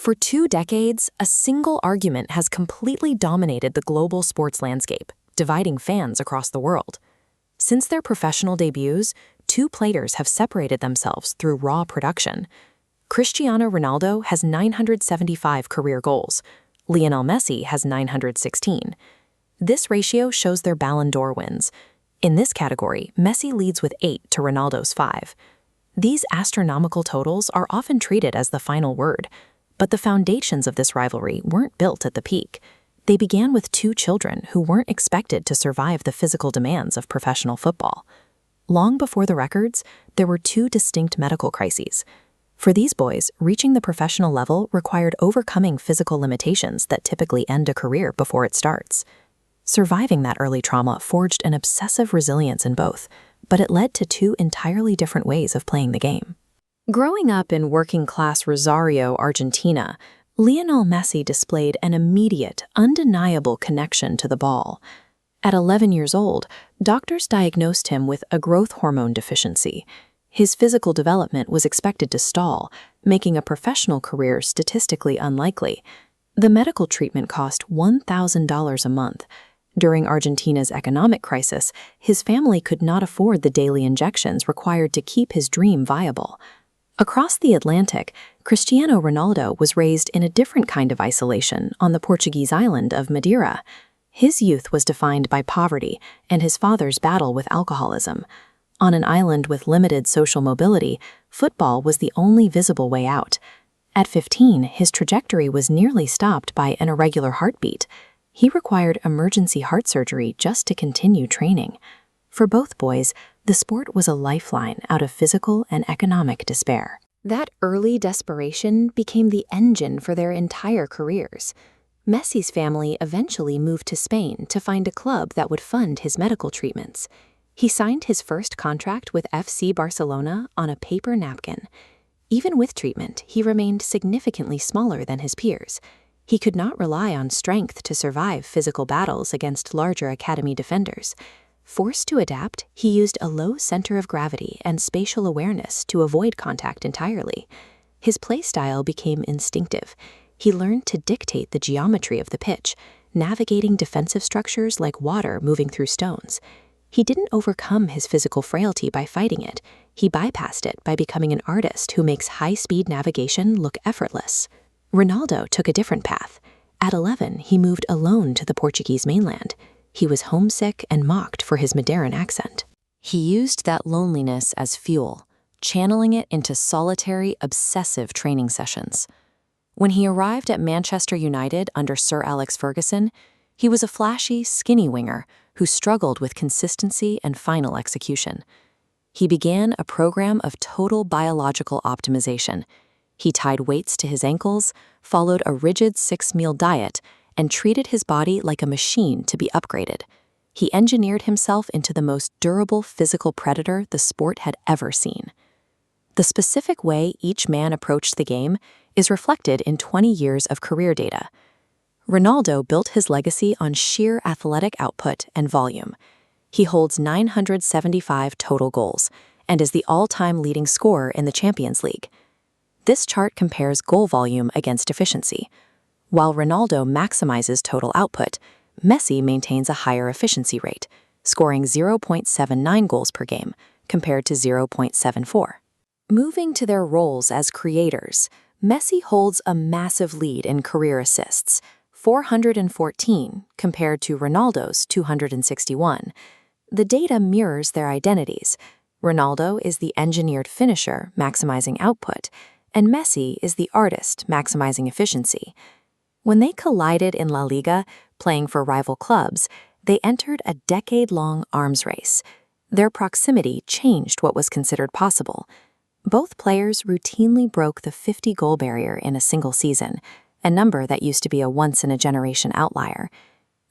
For 2 decades, a single argument has completely dominated the global sports landscape, dividing fans across the world. Since their professional debuts, 2 players have separated themselves through raw production. Cristiano Ronaldo has 975 career goals. Lionel Messi has 916. This ratio shows their Ballon d'Or wins. In this category, Messi leads with 8 to Ronaldo's 5. These astronomical totals are often treated as the final word, but the foundations of this rivalry weren't built at the peak. They began with 2 children who weren't expected to survive the physical demands of professional football. Long before the records, there were 2 distinct medical crises. For these boys, reaching the professional level required overcoming physical limitations that typically end a career before it starts. Surviving that early trauma forged an obsessive resilience in both, but it led to 2 entirely different ways of playing the game. Growing up in working-class Rosario, Argentina, Lionel Messi displayed an immediate, undeniable connection to the ball. At 11 years old, doctors diagnosed him with a growth hormone deficiency. His physical development was expected to stall, making a professional career statistically unlikely. The medical treatment cost $1,000 a month. During Argentina's economic crisis, his family could not afford the daily injections required to keep his dream viable. Across the Atlantic, Cristiano Ronaldo was raised in a different kind of isolation on the Portuguese island of Madeira. His youth was defined by poverty and his father's battle with alcoholism. On an island with limited social mobility, football was the only visible way out. At 15, his trajectory was nearly stopped by an irregular heartbeat. He required emergency heart surgery just to continue training. For both boys, the sport was a lifeline out of physical and economic despair. That early desperation became the engine for their entire careers. Messi's family eventually moved to Spain to find a club that would fund his medical treatments. He signed his first contract with FC Barcelona on a paper napkin. Even with treatment, he remained significantly smaller than his peers. He could not rely on strength to survive physical battles against larger academy defenders. Forced to adapt, he used a low center of gravity and spatial awareness to avoid contact entirely. His play style became instinctive. He learned to dictate the geometry of the pitch, navigating defensive structures like water moving through stones. He didn't overcome his physical frailty by fighting it. He bypassed it by becoming an artist who makes high-speed navigation look effortless. Ronaldo took a different path. At 11, he moved alone to the Portuguese mainland. He was homesick and mocked for his Madeiran accent. He used that loneliness as fuel, channeling it into solitary, obsessive training sessions. When he arrived at Manchester United under Sir Alex Ferguson, he was a flashy, skinny winger who struggled with consistency and final execution. He began a program of total biological optimization. He tied weights to his ankles, followed a rigid 6-meal diet, and treated his body like a machine to be upgraded. He engineered himself into the most durable physical predator the sport had ever seen. The specific way each man approached the game is reflected in 20 years of career data. Ronaldo built his legacy on sheer athletic output and volume. He holds 975 total goals and is the all-time leading scorer in the Champions League. This chart compares goal volume against efficiency. While Ronaldo maximizes total output, Messi maintains a higher efficiency rate, scoring 0.79 goals per game compared to 0.74. Moving to their roles as creators, Messi holds a massive lead in career assists, 414 compared to Ronaldo's 261. The data mirrors their identities. Ronaldo is the engineered finisher, maximizing output, and Messi is the artist, maximizing efficiency. When they collided in La Liga, playing for rival clubs, they entered a decade-long arms race. Their proximity changed what was considered possible. Both players routinely broke the 50-goal barrier in a single season, a number that used to be a once-in-a-generation outlier.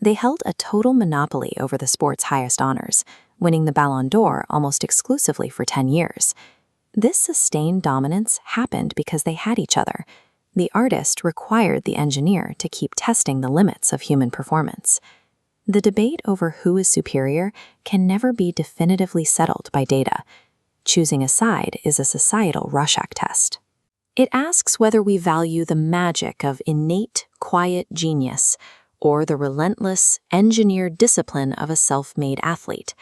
They held a total monopoly over the sport's highest honors, winning the Ballon d'Or almost exclusively for 10 years. This sustained dominance happened because they had each other. The artist required the engineer to keep testing the limits of human performance. The debate over who is superior can never be definitively settled by data. Choosing a side is a societal Rorschach test. It asks whether we value the magic of innate, quiet genius or the relentless, engineered discipline of a self-made athlete.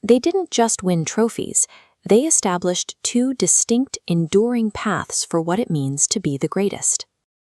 They didn't just win trophies, they established two distinct, enduring paths for what it means to be the greatest.